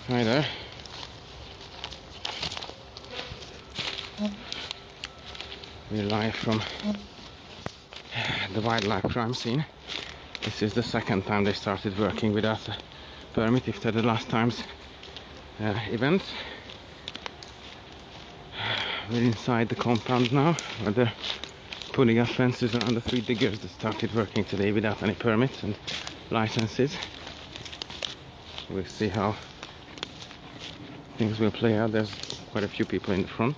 Hi there. We're live from the wildlife crime scene. This is the second time they started working without a permit, if they're the last time's event. We're inside the compound now, where they're putting up fences around the 3 diggers that started working today without any permits and licenses. We'll see how things will play out. There's quite a few people in the front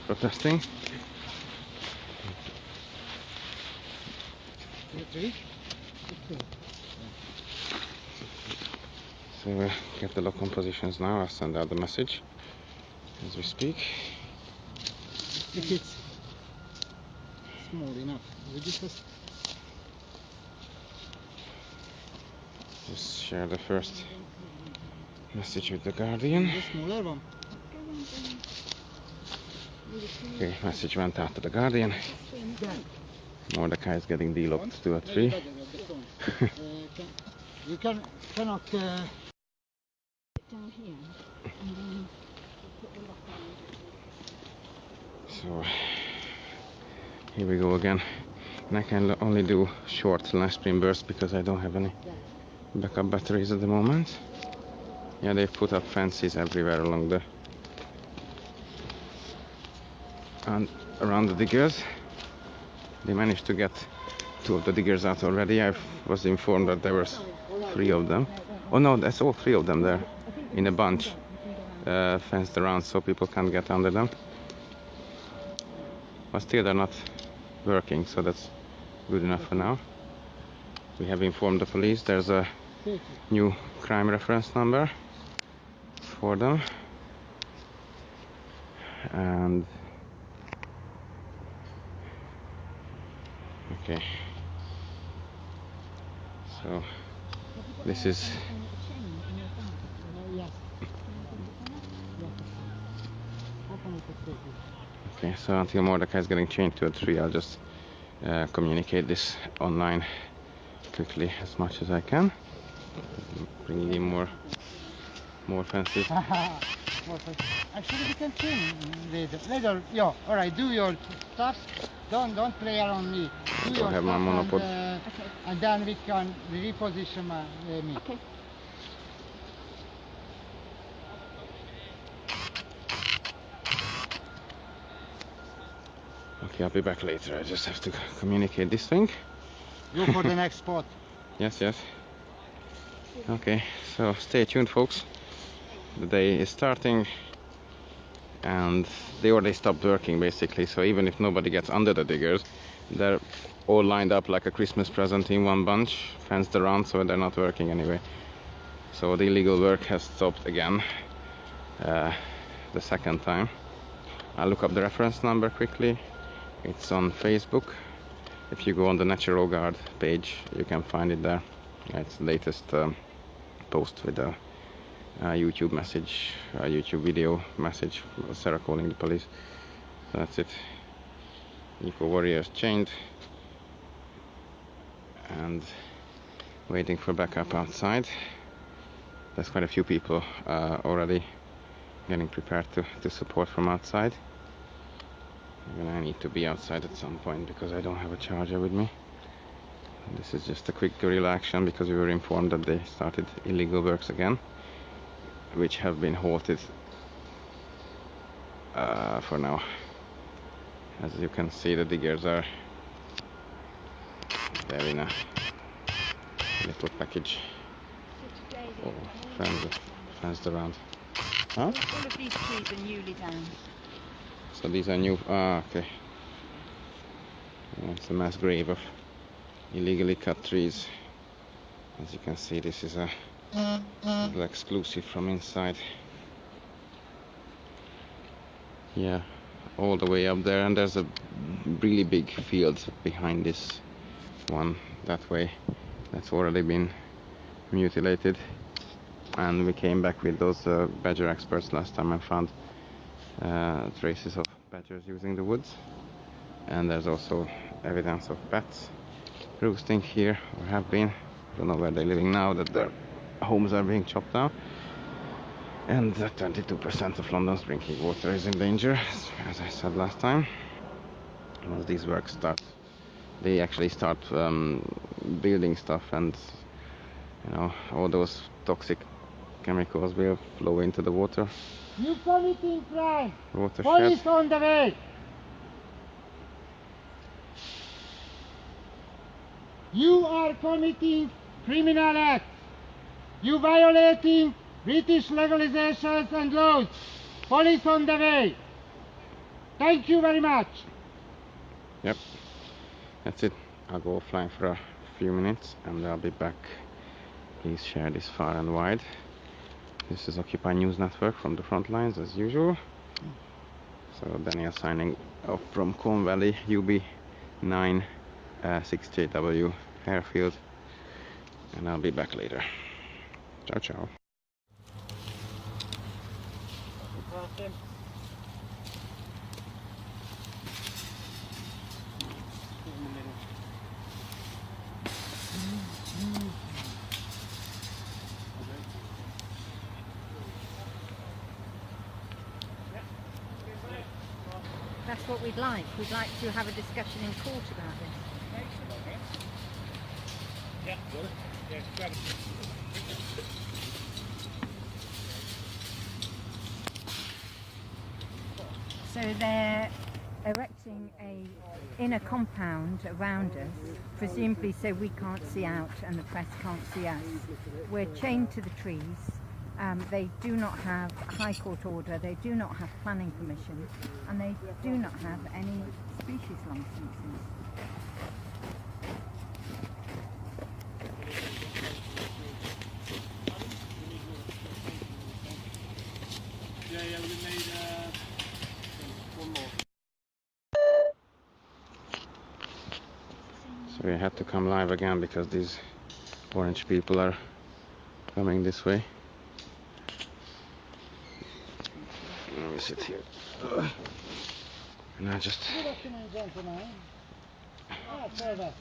protesting. So we'll get the lock-on positions now. I'll send out the message as we speak. If it's small enough, just share the first message with the Guardian. smaller one. Okay, message went out to the Guardian. Mordecai is getting delocked 2 or 3. You cannot down here and then put the lock on. So here we go again. And I can only do short live stream bursts because I don't have any backup batteries at the moment. Yeah, they've put up fences everywhere along the and around the diggers. They managed to get 2 of the diggers out already. I was informed that there were 3 of them. Oh no, that's all 3 of them there in a bunch, fenced around so people can't get under them. But still they're not working, so that's good enough for now. We have informed the police there's a new crime reference number for them, and okay, so this is okay. So until Mordecai is getting chained to a tree, I'll just communicate this online quickly as much as I can, bringing in more fences. Actually, we can change later. Yeah, all right. Do your stuff. Don't play around me. Do your have my stuff monopod. and then we can reposition me. Okay. Okay, I'll be back later. I just have to communicate this thing. Go for the next spot. Yes. Okay, so stay tuned, folks. The day is starting, and they already stopped working basically. So even if nobody gets under the diggers, they're all lined up like a Christmas present in one bunch, fenced around, so they're not working anyway. So the illegal work has stopped again, the second time. I'll look up the reference number quickly. It's on Facebook. If you go on the Natural Guard page, you can find it there. It's the latest post with a YouTube message, a YouTube video message, Sarah calling the police. So that's it. Eco warriors chained and waiting for backup outside. There's quite a few people already getting prepared to support from outside. And I need to be outside at some point because I don't have a charger with me. This is just a quick guerrilla action because we were informed that they started illegal works again, which have been halted for now. As you can see, the diggers are there in a little package, all fenced around. Huh? All of these trees are newly down. So these are new. Okay. It's a mass grave of illegally cut trees. As you can see, this is a little exclusive from inside. Yeah, all the way up there, and there's a really big field behind this one that way that's already been mutilated. And we came back with those badger experts last time and found traces of badgers using the woods, and there's also evidence of bats roosting here, or have been. Don't know where they're living now, that they're homes are being chopped down, and 22% of London's drinking water is in danger, as I said last time. Once these works start, they actually start building stuff, and all those toxic chemicals will flow into the water. You committing crime! Watershed. Police on the way! You are committing criminal acts. You violating British legalizations and laws. Police on the way. Thank you very much. Yep, that's it. I'll go offline for a few minutes and I'll be back. Please share this far and wide. This is Occupy News Network from the front lines as usual. So Daniel signing off from Colne Valley, UB9 6JW Harefield, and I'll be back later. Ciao ciao. That's what we'd like. We'd like to have a discussion in court about this. Yeah, got it. Yeah, grab it. So they're erecting a inner compound around us, presumably so we can't see out and the press can't see us. We're chained to the trees. They do not have a High Court order, they do not have planning permission, and they do not have any species licences. Yeah, we need one more. So we had to come live again because these orange people are coming this way. Let me sit here. And I just... Good afternoon, gentlemen. Further.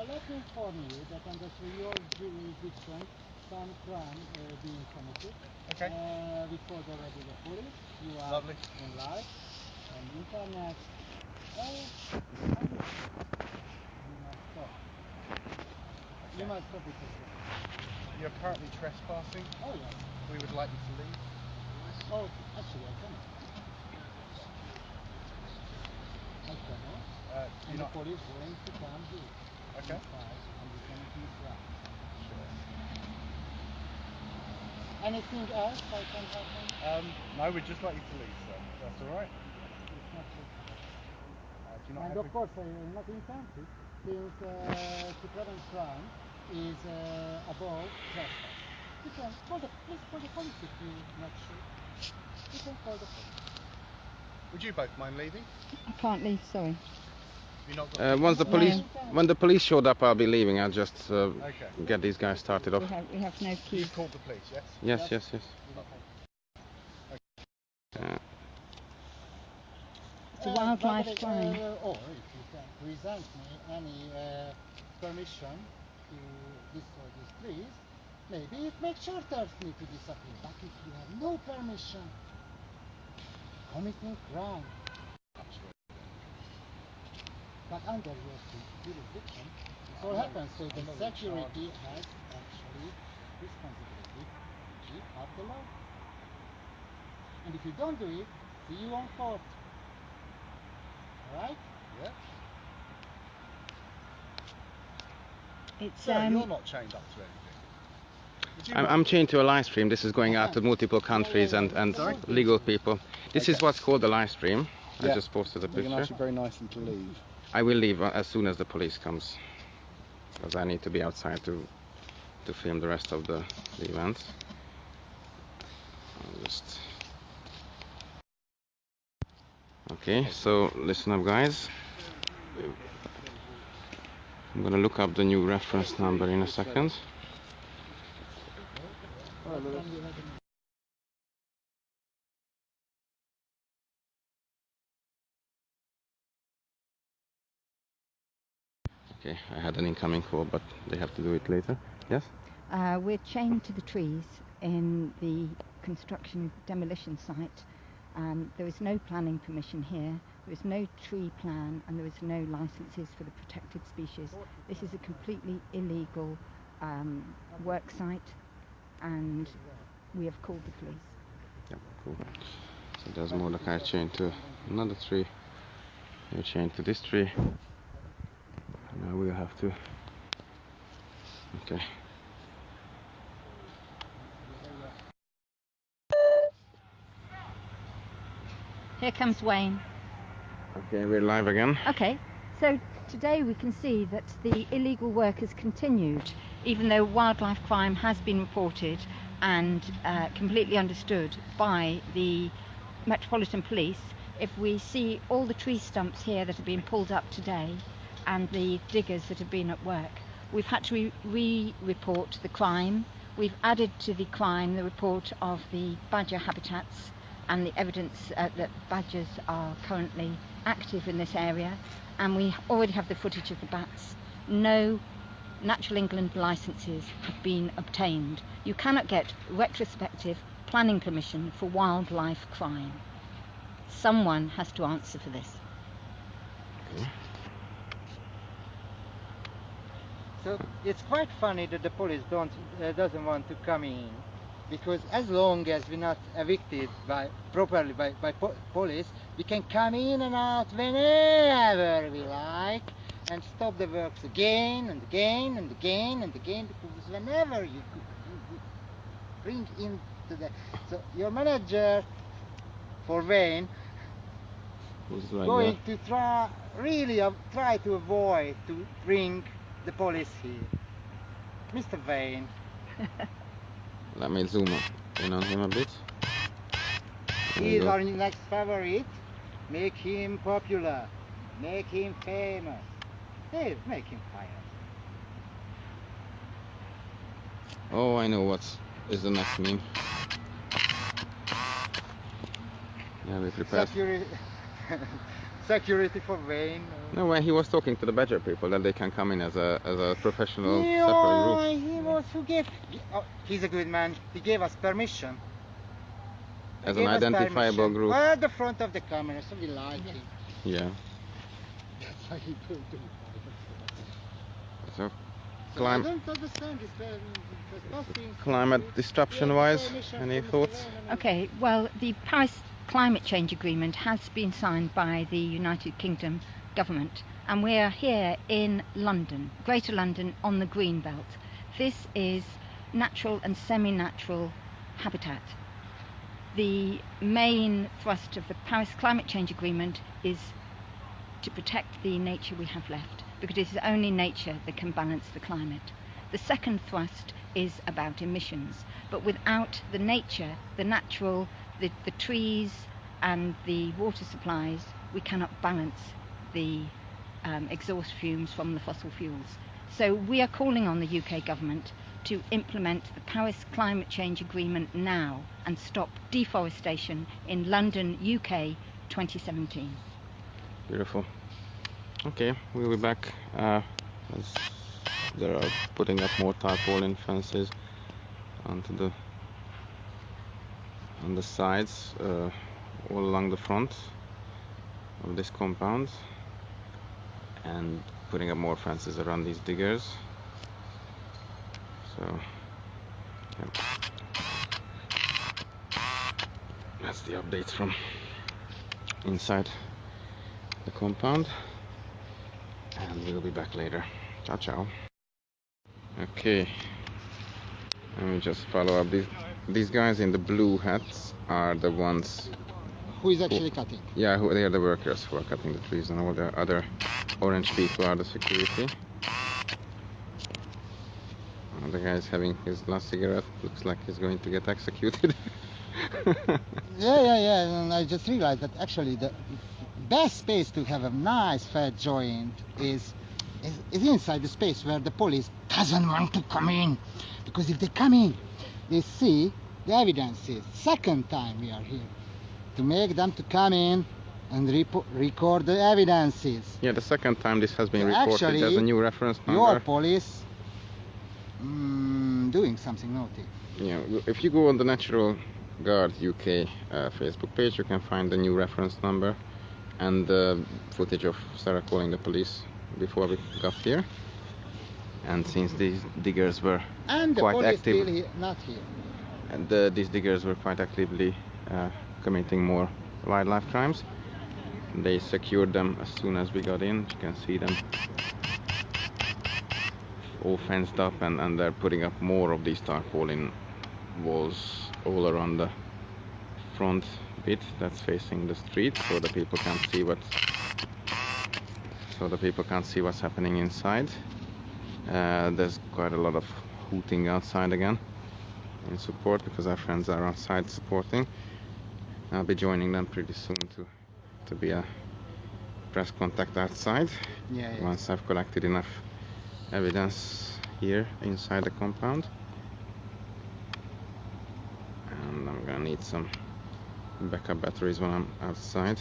Let me inform you that under your jurisdiction, some crime being committed. Okay. We called already the police. You are Lovely. in live on internet. You must stop. You must stop because You're currently trespassing. oh yes. We would like you to leave. Oh, actually I cannot. I cannot. And the police going to come here. Okay. Inside, and we can do crime. Anything else I can help you? No, we'd just like you to leave, sir. That's all right. It's not possible. Do you not And have of course, not incentive, since to prevent crime is above trespass. You can please call the police if you're not sure. You can call the police. Would you both mind leaving? I can't leave, sorry. You not got when the police showed up, I'll be leaving. I'll just Okay. get these guys started off. We have no key. You called the police, yes? Yes. It's a wildlife crime. Or if you can present me any permission to destroy these trees, maybe it makes shelters need to disappear. But if you have no permission, committing crime. But under your jurisdiction, this all happens. So the security has actually responsibility to keep up the law. And if you don't do it, see you on court. Alright? Yeah. It's So you're not chained up to anything. I'm chained to a live stream. This is going out to multiple countries and legal people. This is what's called a live stream. I just posted a We can picture. ask you very nicely to leave. I will leave as soon as the police comes, because I need to be outside to film the rest of the event. Okay, so listen up, guys. I'm gonna look up the new reference number in a second. Okay, I had an incoming call, but they have to do it later. Yes? We're chained to the trees in the construction demolition site. There is no planning permission here, there is no tree plan, and there is no licenses for the protected species. This is a completely illegal work site, and we have called the police. Yep, cool. So there's Mordecai chained to another tree. You're chained to this tree. Now we'll have to... Okay. Here comes Wayne. Okay, we're live again. Okay, so today we can see that the illegal work has continued, even though wildlife crime has been reported and completely understood by the Metropolitan Police. If we see all the tree stumps here that have been pulled up today and the diggers that have been at work, we've had to re-report the crime. We've added to the crime the report of the badger habitats and the evidence that badgers are currently active in this area, and we already have the footage of the bats. No Natural England licenses have been obtained. You cannot get retrospective planning permission for wildlife crime. Someone has to answer for this. Okay. So it's quite funny that the police doesn't want to come in, because as long as we're not evicted properly by police, we can come in and out whenever we like and stop the works again and again and again and again, because whenever you bring into the... So your manager for Wayne Who's like going to try to avoid to bring the police here. Mr. Wayne. Let me zoom in on him a bit. He is our next favorite. Make him popular. Make him famous. Hey, make him famous. Oh, I know what is the next meme. Yeah, we prepared. Security for Wayne. No, when he was talking to the badger people that they can come in as a professional separate group. He was who gave. Oh, he's a good man. He gave us permission. As an identifiable group. Well, at the front of the camera, so we like him. Yeah. That's why he put it. So, I don't understand this. Climate disruption-wise, any thoughts? Okay, well, the Paris Climate Change Agreement has been signed by the United Kingdom government, and we are here in London, Greater London, on the Green Belt. This is natural and semi-natural habitat. The main thrust of the Paris Climate Change Agreement is to protect the nature we have left, because it is only nature that can balance the climate. The second thrust is about emissions, but without the nature, the natural, the trees and the water supplies, we cannot balance the exhaust fumes from the fossil fuels. So we are calling on the UK government to implement the Paris Climate Change Agreement now and stop deforestation in London, UK 2017. Beautiful. Okay, we'll be back as they are putting up more tarpaulin fences on the sides, all along the front of this compound, and putting up more fences around these diggers. So, yeah. That's the updates from inside the compound, and we'll be back later. Ciao ciao. Okay, let me just follow up. These guys in the blue hats are the ones who is actually cutting. Yeah, they are the workers who are cutting the trees, and all the other orange people are the security. The guy is having his last cigarette. Looks like he's going to get executed. Yeah. And I just realized that actually the best space to have a nice fat joint is inside the space where the police doesn't want to come in. Because if they come in, they see the evidences. Second time we are here. To make them to come in and record the evidences. Yeah, the second time this has been reported. Actually, there's a new reference number. Your police doing something naughty. Yeah, if you go on the Natural Guard UK Facebook page, you can find the new reference number and the footage of Sarah calling the police before we got here. And since these diggers were And the quite police active, still not here. and these diggers were quite actively committing more wildlife crimes, they secured them as soon as we got in. You can see them all fenced up, and they're putting up more of these tarpaulin walls all around the front bit that's facing the street, so the people can't see what's happening inside. There's quite a lot of hooting outside again in support, because our friends are outside supporting. I'll be joining them pretty soon to be a press contact outside. Yeah. Once I've collected enough evidence here inside the compound. And I'm gonna need some backup batteries when I'm outside.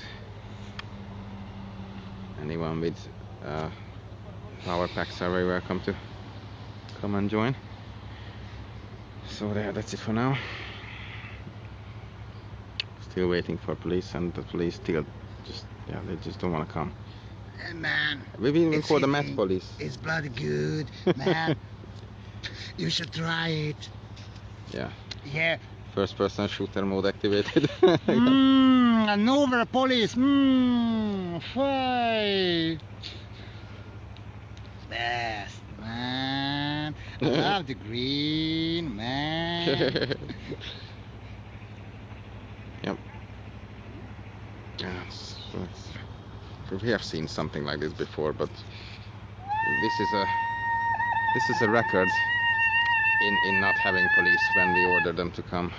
Anyone with power packs are very welcome to come and join. So there, that's it for now. Still waiting for police, and the police still they just don't want to come. Man, We've even called the Met Police. It's bloody good, man. You should try it. Yeah. Yeah. First person shooter mode activated. And over police. Fight. Best, man. I love the green, man. Yep. We have seen something like this before, but this is a record in not having police when we order them to come.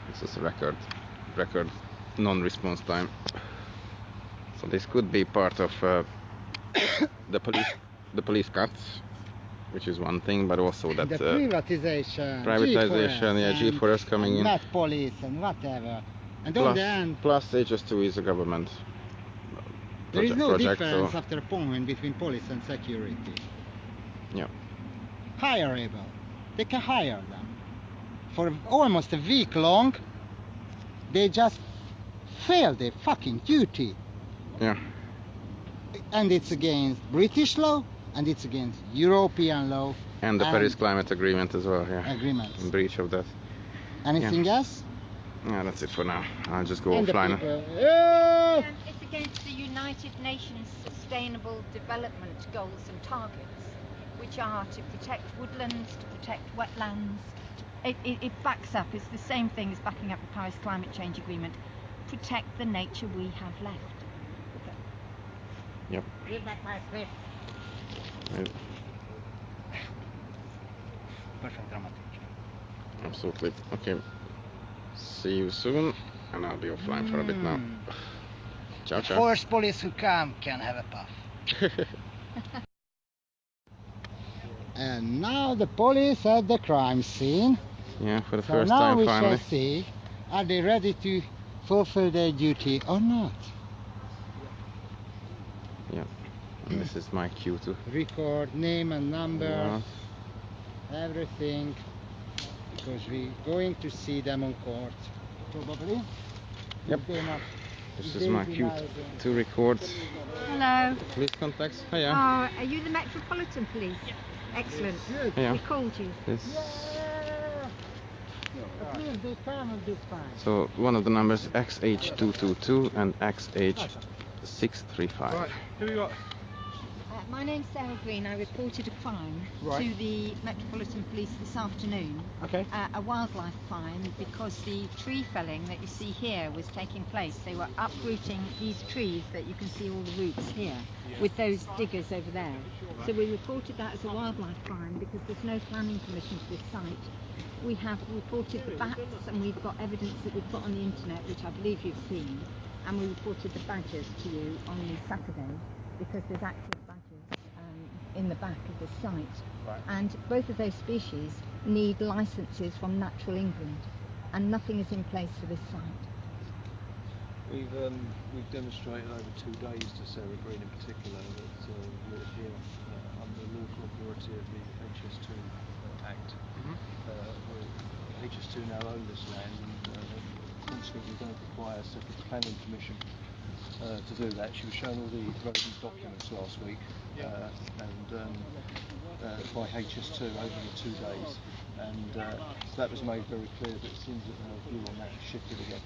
This is a record non-response time. So this could be part of the police cuts, which is one thing, but also that the privatization, G4S coming in. Not police and whatever. And Plus, on the end, plus HS2 is a government there is no project, difference so after a point between police and security. yeah. Hireable. They can hire them. For almost a week long, they just fail their fucking duty. Yeah. And it's against British law, and it's against European law. And the Paris Climate Agreement as well, yeah. Agreements. In breach of that. Anything else? Yeah, that's it for now. I'll just go And offline. It's against the United Nations Sustainable Development Goals and Targets, which are to protect woodlands, to protect wetlands. It backs up, it's the same thing as backing up the Paris Climate Change Agreement. Protect the nature we have left. Yep. Give back my clip. Yep. Perfect dramatic. Absolutely. Okay. See you soon, and I'll be offline for a bit now. Ciao, The ciao. first police who come can have a puff. And now the police at the crime scene. Yeah, for the So first now time we finally. shall see, are they ready to fulfill their duty or not? Yeah. And this is my cue to Record name and number, yeah. everything, because we're going to see them on court, probably. Yep. If they're not, This if is they my cue deny them. to record Hello. police contacts. Hiya. Are you the Metropolitan Police? Excellent. Good. Hiya. We called you. This. At least they come and be fine. So one of the numbers XH222 and XH635. Right, who we got? My name's Sarah Green. I reported a crime Right. to the Metropolitan Police this afternoon. Okay. A wildlife crime, because the tree felling that you see here was taking place. They were uprooting these trees that you can see all the roots here with those diggers over there. So we reported that as a wildlife crime because there's no planning permission for this site. We have reported the bats, and we've got evidence that we've put on the internet, which I believe you've seen. And we reported the badgers to you on Saturday, because there's active badgers in the back of the site. Right. And both of those species need licenses from Natural England, and nothing is in place for this site. We've demonstrated over 2 days to Sarah Green in particular that we're here HS2 now own this land, and consequently don't require a separate planning permission to do that. She was shown all the relevant documents last week, by HS2 over the 2 days, and that was made very clear, but it seems that her view on that has shifted again.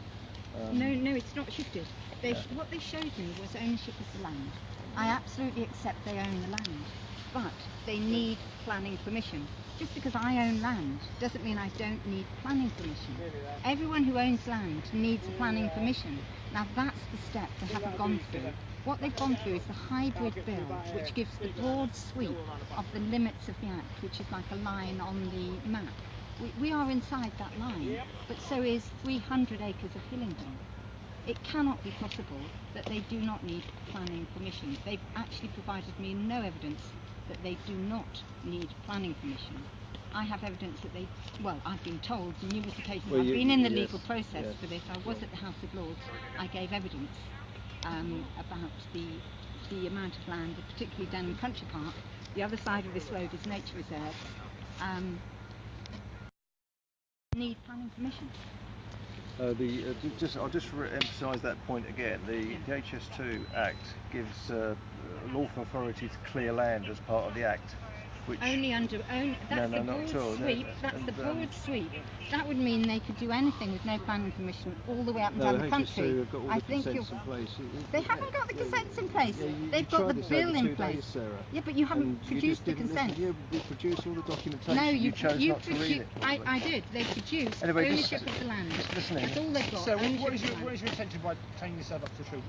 No, it's not shifted. What they showed me was ownership of the land. I absolutely accept they own the land, but they need planning permission. Just because I own land doesn't mean I don't need planning permission. Everyone who owns land needs a planning permission. Now that's the step they haven't gone through. What they've gone through is the hybrid bill, which gives the broad sweep of the limits of the Act, which is like a line on the map. We are inside that line, but so is 300 acres of Hillingdon. It cannot be possible that they do not need planning permission. They've actually provided me no evidence that they do not need planning permission. I have evidence that they, well, I've been told numerous occasions, I've been in the legal process for this. I was at the House of Lords. I gave evidence about the amount of land, particularly Denham Country Park. The other side of this road is nature reserve. Need planning permission. I'll just emphasise that point again. The HS2 Act gives lawful authority to clear land as part of the Act. Which only that's the broad sweep. That's the broad sweep. That would mean they could do anything with no planning permission all the way up and down the country. Have got all the consents in place. They haven't got the consents in place. They've got the bill in place. Yeah, but you haven't produced the consent. You produced all the documentation. No, you chose not to read it. I did. They produced ownership of the land. That's all they've got. So what is your intention by taking yourself up to the tree?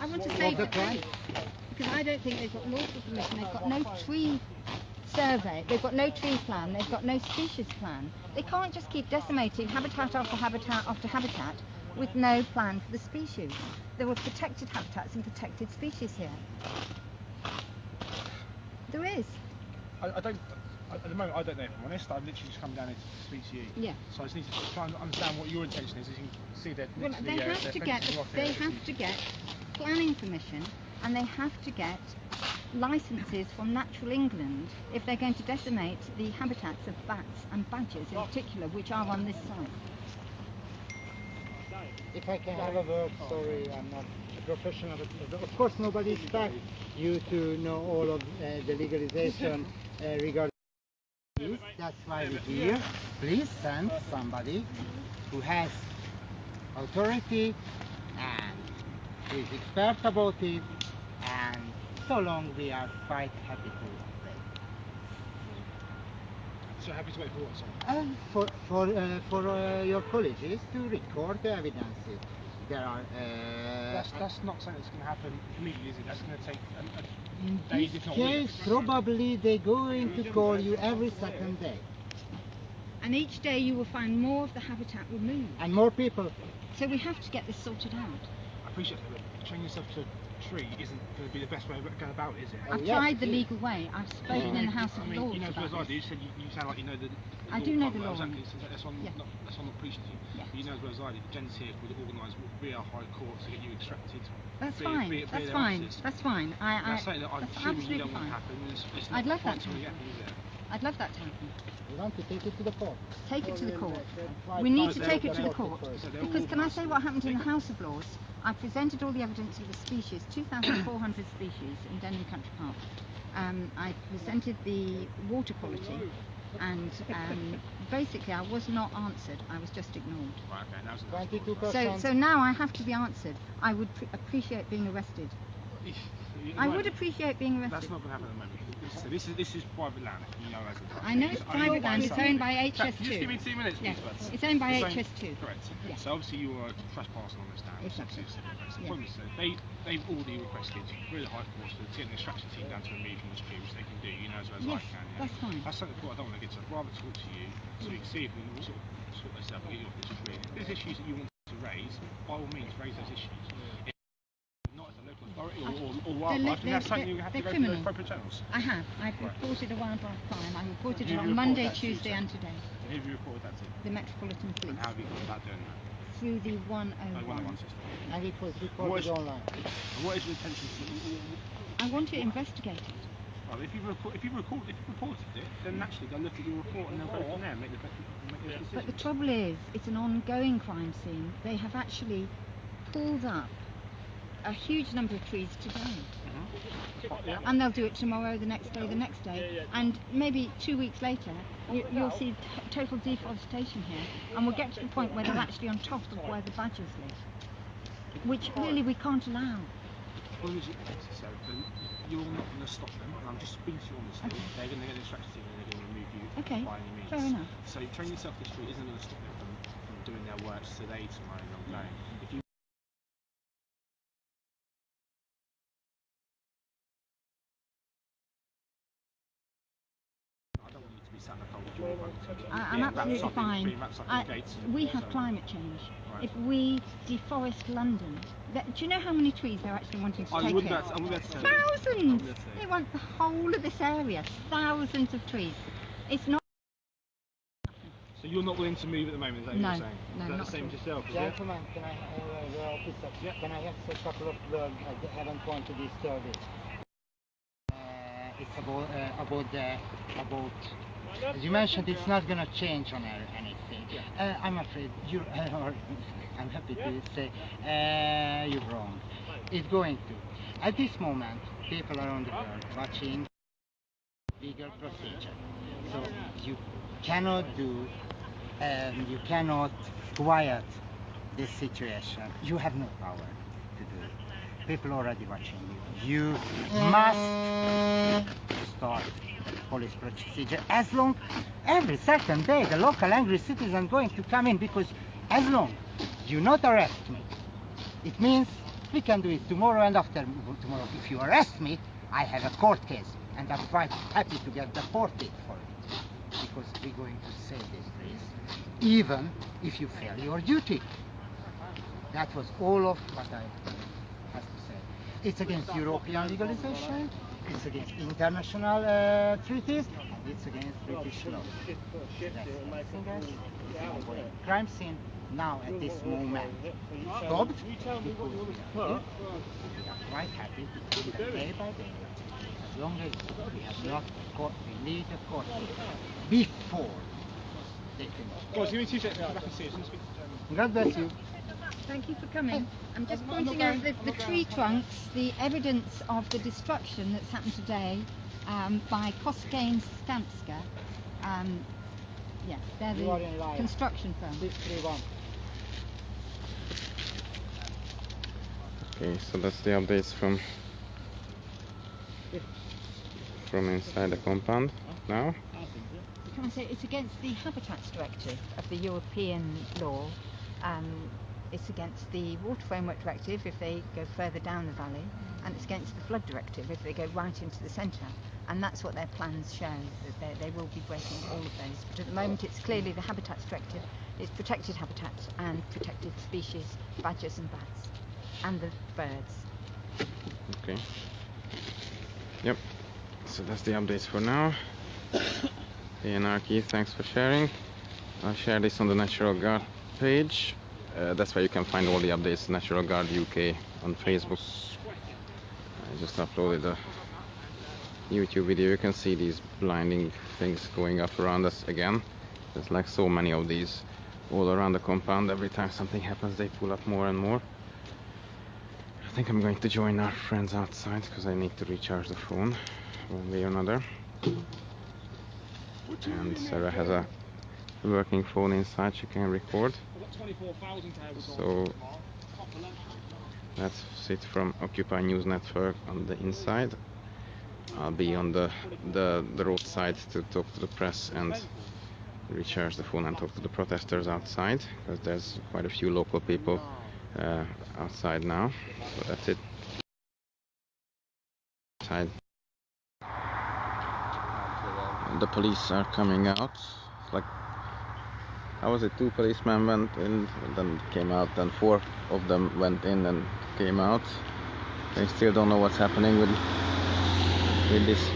I want to save the tree. Because I don't think they've got lawful permission. They've got no tree survey, they've got no tree plan, they've got no species plan. They can't just keep decimating habitat after habitat after habitat with no plan for the species. There were protected habitats and protected species here. There is. I don't, at the moment I don't know if I'm honest. I've literally just come down here to speak to you. Yeah. So I just need to try and understand what your intention is. As you can see that they have to get planning permission, and they have to get licences from Natural England if they're going to decimate the habitats of bats and badgers in particular, which are on this site. If I can have a word, sorry, I'm not a professional, but of course nobody expects you to know all of the legalization regarding this. That's why we're here. Please send somebody who has authority and is expert about it, and so long we are quite happy to wait. So happy to wait for what, sorry? For your colleges to record the evidences. There are. That's not something that's going to happen immediately, is it? That's going to take in days, this if not case, weeks. probably they're going to call you every second day. And each day you will find more of the habitat removed. And more people. So we have to get this sorted out. I appreciate that, but changing yourself to a tree isn't going to be the best way of going about it, is it? I've tried the legal way. I've spoken in the House of Lords. You know as well as I do. You said you sound like you know the I do know the law. Exactly. So that's why I'm not preaching to you. Yeah. But you know as well as I do. The Jen's here would organise what would be our high court to get you extracted. That's fine. That's fine. That's fine. That's something that I'm assuming you don't want to happen. It's not I'd love that to happen. happen. I'd love that to happen. We want to take it to the court. Take it to the court. We need to take it to the court. Because can I say what happened in the House of Lords? I presented all the evidence of the species, 2,400 species in Denham Country Park. I presented the water quality, and basically I was not answered. I was just ignored. Right, okay, 22%. So now I have to be answered. I would appreciate being arrested. I would appreciate being arrested. That's not going to happen at the moment. So this is private land, you know, as I know it's private land. It's owned by HS2. Just give me 2 minutes, please. Yeah. It's owned by HS2. Correct. Yeah. So obviously you are trespassing on this land. Exactly. The problem is they've already requested through the High Court to get an extraction team down to remove from this tree, which they can do, you know, as well as I can. Yeah? That's fine. That's something I don't want to get to. I'd rather talk to you so we can see if we can sort this out and get you off this tree. If there's issues that you want to raise, by all means raise those issues. Not as a local authority or wildlife, and that's something you have to go through the appropriate channels. I have. I've reported a wildlife crime. I reported it on Monday, Tuesday and today. And who have you reported that to? The Metropolitan Police. And how have you gone about doing that? Through the 101. 101 system. And it was reported online. And what is your intention? I want it investigated. Well, if you reported it, then naturally they'll look at your report and they'll go from there and make the decision. But the trouble is, it's an ongoing crime scene. They have actually pulled up a huge number of trees today. Yeah. And they'll do it tomorrow, the next day, and maybe 2 weeks later you'll see total deforestation here, and we'll get to the point where they're actually on top of where the badgers live, which really we can't allow. Well, so you're not going to stop them, and I'm just being honest. Okay. They're going to get instructed and they're going to remove you by any means. Fair enough. So training yourself this street isn't going to stop them from doing their work today, tomorrow, and all day. If you I'm absolutely fine. We have climate change. Right. If we deforest London, do you know how many trees they're actually wanting to take here? Thousands! They want the whole of this area, thousands of trees. It's not. So you're not willing to move at the moment, is that what you're saying? No, is that not the same at as yourself, is it? Gentlemen, can I, the officer, can I have a couple of words? I haven't want to disturb it. It's about, as you mentioned, it's not going to change on anything. I'm afraid you're, I'm happy to say you're wrong. It's going to. At this moment, people around the world watching legal procedure. So you cannot do, you cannot quiet this situation. You have no power to do it. People already watching you. You must start police procedure as long every second day the local angry citizen going to come in, because as long you not arrest me, it means we can do it tomorrow and after tomorrow. If you arrest me, I have a court case and I'm quite happy to get deported for it, because we're going to save these trees even if you fail your duty. That was all of what I have to say. It's against European legalization, it's against international treaties, and it's against British law. Crime scene now at this moment stopped because we are here. We are quite happy to do that day by day. As long as we have not caught, we need a court before they finish. Guys, give me 2 seconds. Come back and see us. God bless you. Thank you for coming. I'm just pointing out the tree trunks, the evidence of the destruction that's happened today by Costain Skanska. Yeah, they're the construction firm. 631. Okay, so that's the updates from inside the compound now. Can I say it's against the Habitats Directive of the European law. It's against the Water Framework Directive if they go further down the valley, and it's against the Flood Directive if they go right into the centre. And that's what their plans show, that they will be breaking all of those. But at the moment it's clearly the Habitats Directive. It's protected habitats and protected species, badgers and bats, and the birds. Okay. Yep. So that's the updates for now. Anarchy, thanks for sharing. I'll share this on the Natural Guard page. That's where you can find all the updates, Natural Guard UK on Facebook. I just uploaded a YouTube video. You can see these blinding things going up around us again. There's like so many of these all around the compound. Every time something happens they pull up more and more. I think I'm going to join our friends outside because I need to recharge the phone one way or another. And Sarah has a working phone inside, she can record. So that's it from Occupy News Network on the inside. I'll be on the roadside to talk to the press and recharge the phone and talk to the protesters outside, because there's quite a few local people outside now. So that's it. Outside. The police are coming out. Like, how was it? 2 policemen went in, then came out, then 4 of them went in and came out. They still don't know what's happening with this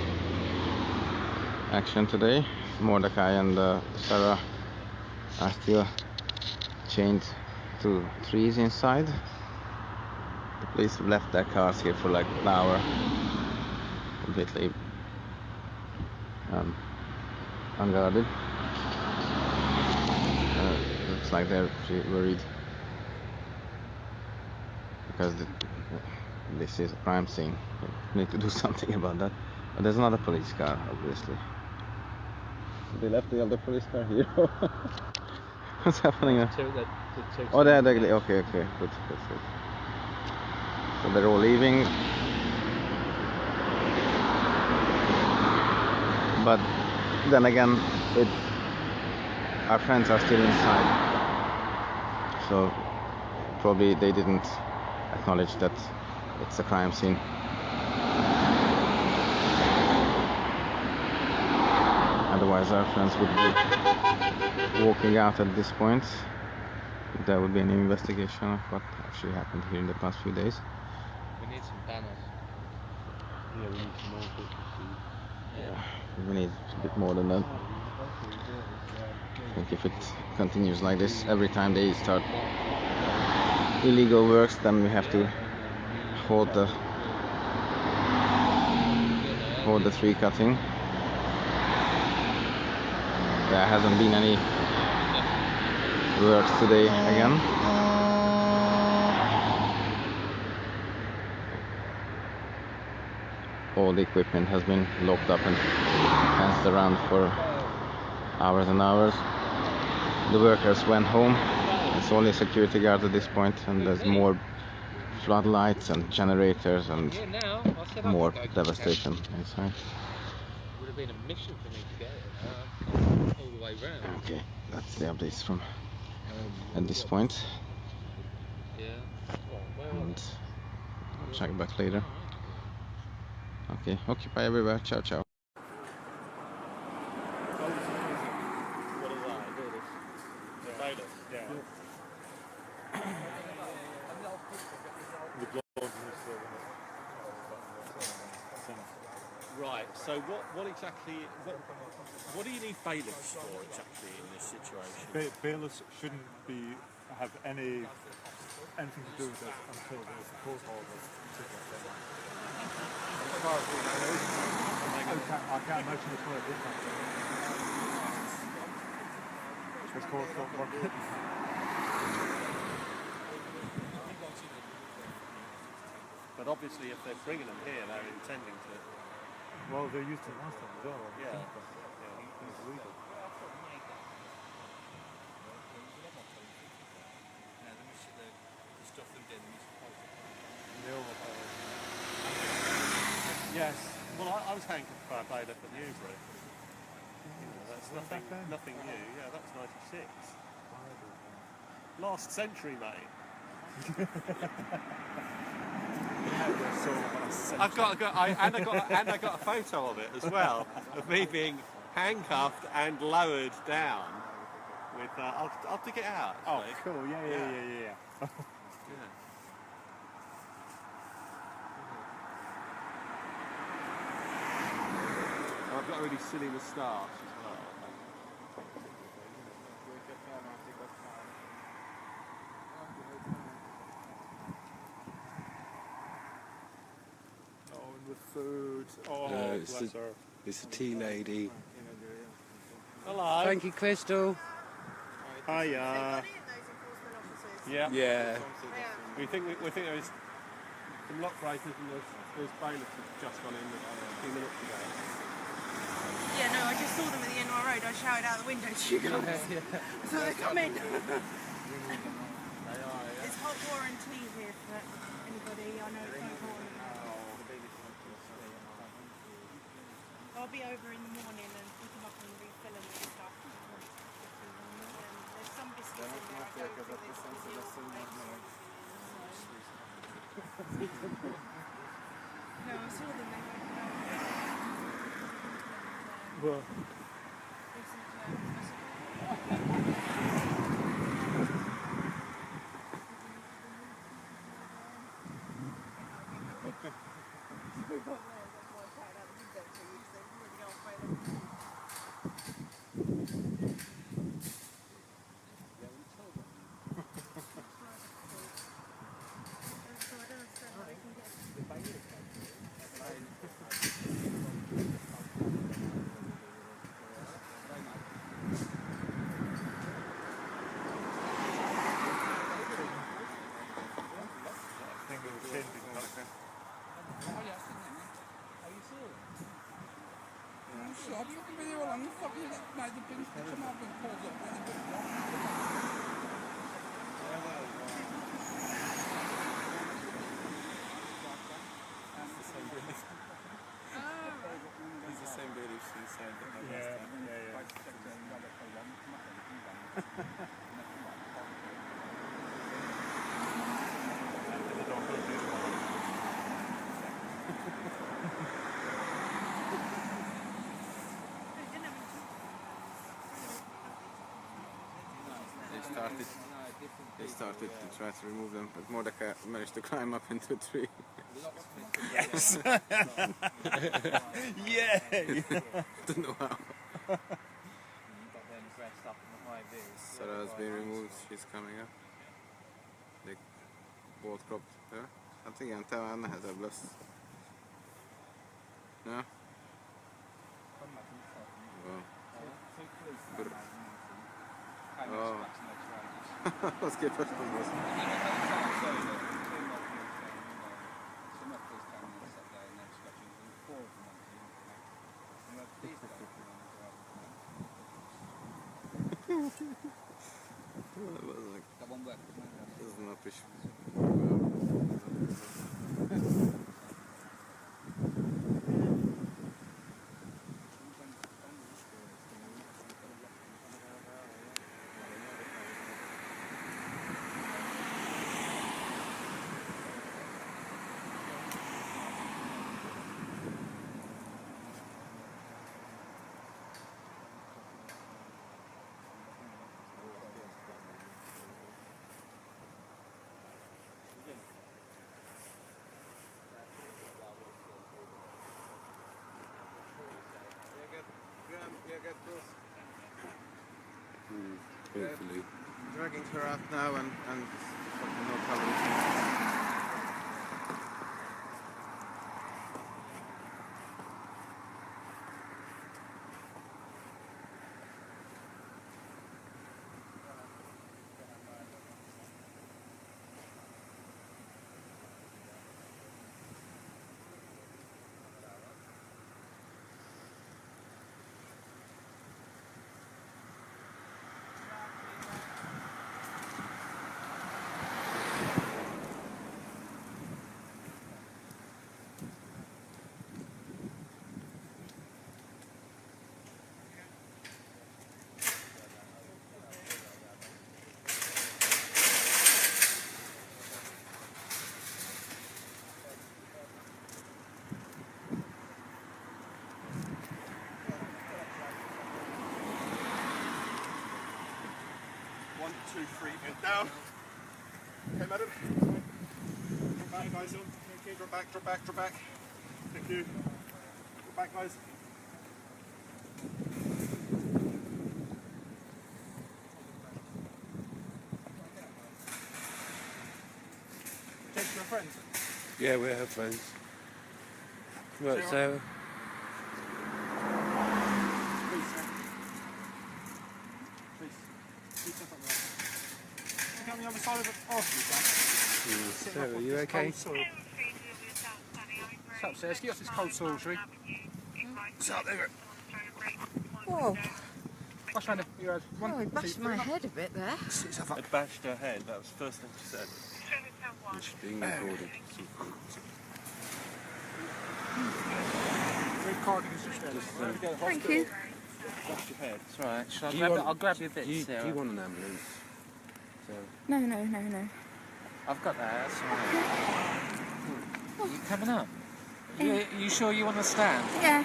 action today. Mordecai and Sarah are still chained to trees inside. The police have left their cars here for like an hour, completely unguarded. Looks like they're pretty worried because this is a crime scene. We need to do something about that. But there's not a police car, obviously. They left the other police car here. What's happening now? Oh, they're okay, good. So they're all leaving. But then again, our friends are still inside. So probably they didn't acknowledge that it's a crime scene. Otherwise our friends would be walking out at this point. There would be an investigation of what actually happened here in the past few days. We need some banners. Yeah, we need some more pictures. Yeah, we need a bit more than that. I think if it continues like this, every time they start illegal works, then we have to hold the tree cutting. There hasn't been any works today again. All the equipment has been locked up and fenced around for hours and hours. The workers went home. It's only security guards at this point, and there's more floodlights and generators and more devastation inside. Would have been a mission for me to get it all the way round. Okay, that's the updates from at this point. Yeah. And I'll check back later. Okay, occupy everywhere. Ciao, ciao. Right, so what exactly, what do you need bailiffs for exactly in this situation? Bailiffs shouldn't have anything to do with it until there's a court order. As far as we know, I can't imagine it's where it is. This court's not working. But obviously if they're bringing them here, they're intending to... Well, they used to last time as well. Yeah. He's illegal. Yes. Well, I was handcuffed by a bailiff at Newbury. That's nothing new. Yeah, that's 96. Last century, mate. I got a photo of it as well, of me being handcuffed and lowered down. With I'll dig it out. Oh, cool! Yeah. I've got a really silly moustache as well. Oh, and with food. Oh, bless her. It's a tea lady. Hello. Thank you, Crystal. Hiya. Yeah. Yeah. We think there's some lock breakers and there's bailiffs have just gone in a few minutes ago. Yeah, no, I just saw them at the end of my road. I shouted out the window to you guys. So they're coming. There's hot water and tea here for anybody. I know it's not hot. I'll be over in the morning and pick them up and refill them with stuff. There's some biscuits in there. I don't think there's no, I saw them. Well. shop. You can be here all on the fucking made the bins to come up and pause up when the He's the same bird who's inside the house. Yeah. They started to try to remove them, but Mordecai managed to climb up into a tree. Yes. Yeah. Don't know how. Sarah's been removed. She's coming up. They both cropped her. Antingen jag inte har nehezebb lesz. Ja. Ja. Vad ska jag först om oss? Hopefully. Dragging her out now and fucking not having One, two, three, and down. Okay, madam. Drop back, guys. On. Okay, drop back, drop back, drop back. Thank you. Drop back, guys. James, your friends? Yeah, we're her friends. Right, Sarah. On the other side of the Sarah, are you okay? Sit up, Sarah. Get off this cold soil, shall we? Sit up there. Whoa. Wash around your head. Oh, he bashed my head a bit there. It bashed her head, that was the first thing she said. It's being recorded. Thank you. Bashed your head. It's alright. I'll grab you a bit, Sarah. Do you want an ambulance? No. I've got that. That's alright. You coming up? You sure you want to stand? Yeah.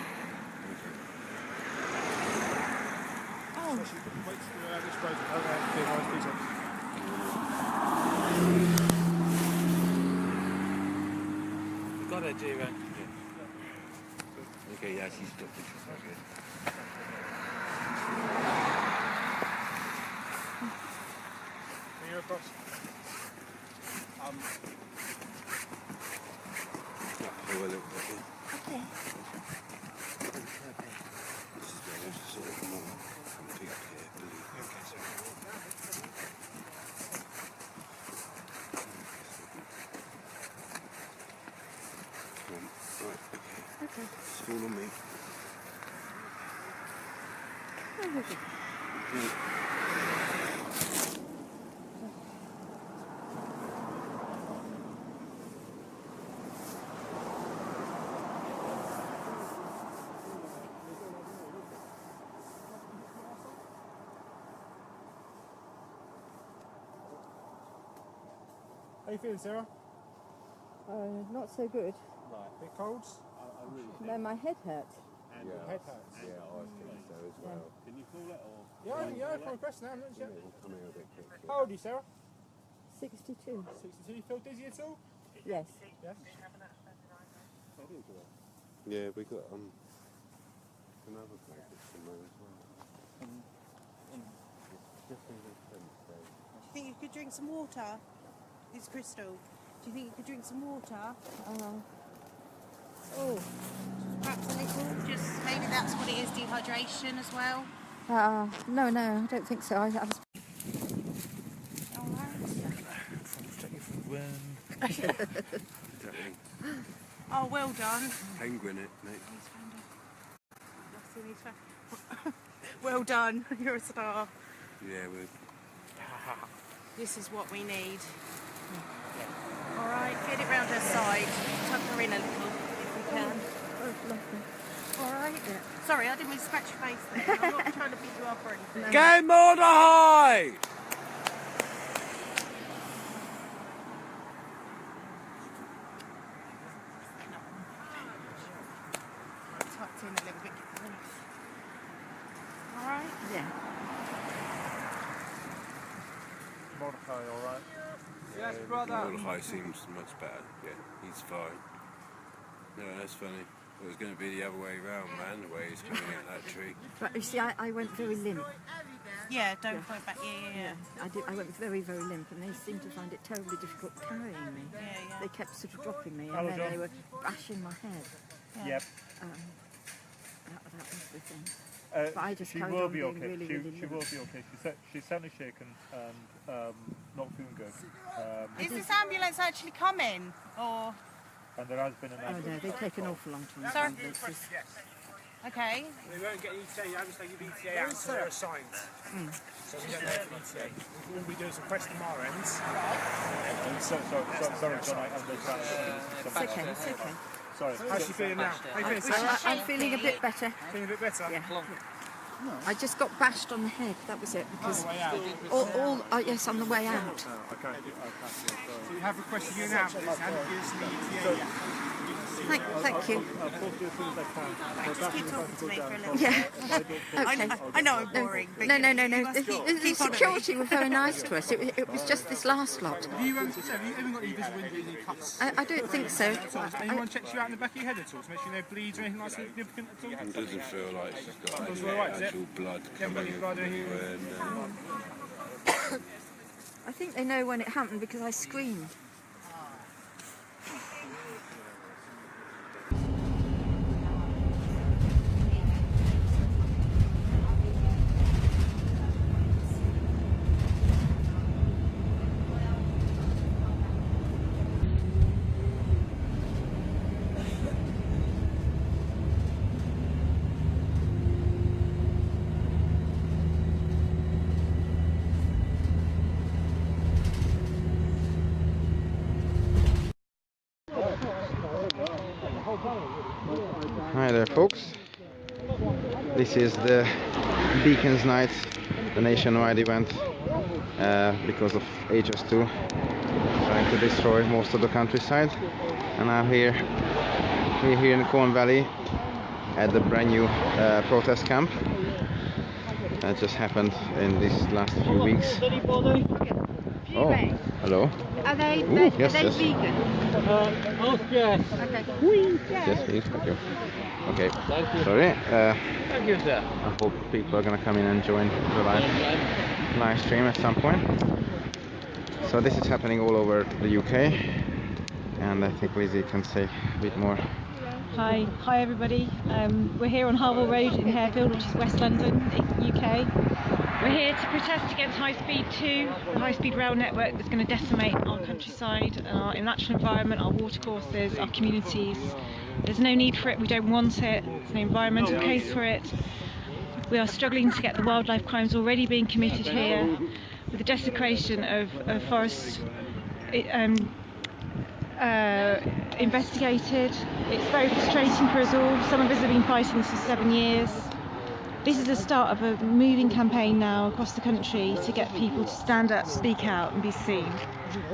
Got it, G-Ray. Okay, yeah, she's got pictures. Okay. You're across. Okay. It's all on me. How you feeling, Sarah? Not so good. Right. Bit colds? No, my head hurts. And your head hurts? Yeah, I think so as well. Can you call it or? Yeah, from press now, haven't you? How old are you, Sarah? 62. 62. You feel dizzy at all? Yes. Yes. Yeah, we got another place that's similar as well. Do you think you could drink some water? It's Crystal. Do you think you could drink some water? Oh. Perhaps a little? Just maybe that's what it is, dehydration as well? No, I don't think so. I was... Oh, well done. Penguin it, mate. Well done. You're a star. Yeah, we're... This is what we need. All right, get it round her side. Tuck her in a little, if we can. All right. Yeah. Sorry, I didn't mean to scratch your face there. I'm not trying to beat you up or anything. Game on high! Tucked in a little bit. All right? Yeah. Mordecai, all right? Yes, brother. Mordecai seems much better. Yeah, he's fine. No, that's funny. It was going to be the other way round, man, the way he's coming out that tree. But you see, I went very limp. Yeah, don't point back. Yeah. I went very, very limp, and they seemed to find it terribly difficult carrying me. Yeah. They kept sort of dropping me, and Hello, then John. they were bashing my head. Yep. That was the thing. But I just she carried will on be being okay. really, She really will limp. be okay. She's certainly shaken and not feeling good. Is this ambulance actually coming? Or... And there has been an Oh no, ambulance. they take an awful long time. Sorry? Ambulances. Okay. We won't get ETA, I haven't taken ETA out until they're assigned. So we don't know ETA. All we do is request them our ends. Sorry, John, I understand. It's okay, it's okay. Sorry. How's she feeling now? How you feeling, Sarah? I'm feeling a bit better. Feeling a bit better? Yeah. I just got bashed on the head, that was it. Because On the way out? yes, on the way out. So you have requested you an ambulance, haven't you? Given us the ETA yet? Thank you. Right, just keep talking to me for a little Yeah. bit. Okay. I know I'm boring. But No. you must The keep on it. security were very nice to us. It was just this last lot. Have you ever got any visible injuries, any cuts? I don't think so. Anyone checked you out in the back of your head at all to make sure no bleeds or anything like significant at all? It doesn't feel like she's got Feels any all right, is it? actual blood You haven't got coming any blood everywhere. No. I think they know when it happened because I screamed. Hi there, folks. This is the Beacons Night, the nationwide event because of HS2 trying to destroy most of the countryside. And now we're here in the Corn Valley at the brand new protest camp that just happened in these last few weeks. Oh, hello. Are they yes. vegan? Yes. Okay. Yes, please. Thank you. Okay. Sorry. Thank you, sir. I hope people are gonna come in and join the live stream at some point. So this is happening all over the UK, and I think Lizzie can say a bit more. Hi everybody. We're here on Harwell Road in Harefield, which is West London, UK. We're here to protest against High Speed 2, the high-speed rail network that's going to decimate our countryside and our natural environment, our watercourses, our communities. There's no need for it, we don't want it, there's no environmental case for it. We are struggling to get the wildlife crimes already being committed here, with the desecration of forests investigated. It's very frustrating for us all. Some of us have been fighting this for 7 years. This is the start of a moving campaign now across the country to get people to stand up, speak out and be seen.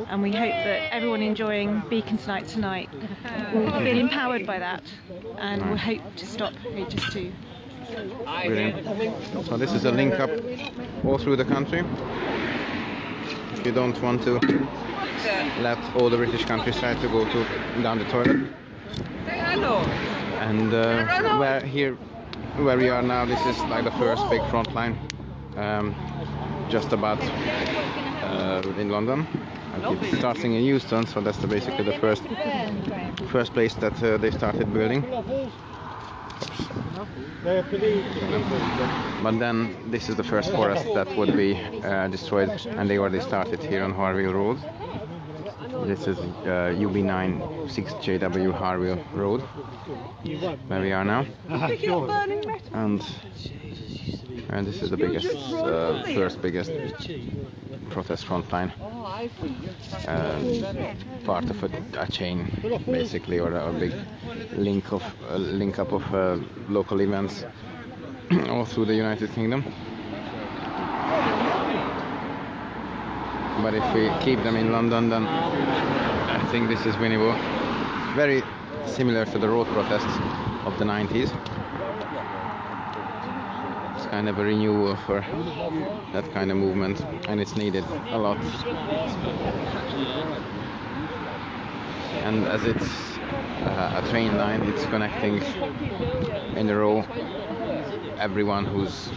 And we hope that everyone enjoying Beacons Night tonight will feel empowered by that and will hope to stop HS2. Brilliant. So this is a link up all through the country. If you don't want to let all the British countryside to go down the toilet. And where we are now, this is like the first big front line, just about in London. And it's starting in Euston, so that's basically the first place that they started building. But then this is the first forest that would be destroyed, and they already started here on Harville Road. This is UB9 6JW Harville Road, where we are now. And this is the biggest, first biggest protest front line. Part of a chain, basically, or a big link up of local events all through the United Kingdom. But if we keep them in London, then I think this is winnable. Very similar to the road protests of the 90s. It's kind of a renewal for that kind of movement, and it's needed a lot. And as it's a train line, it's connecting in a row everyone who's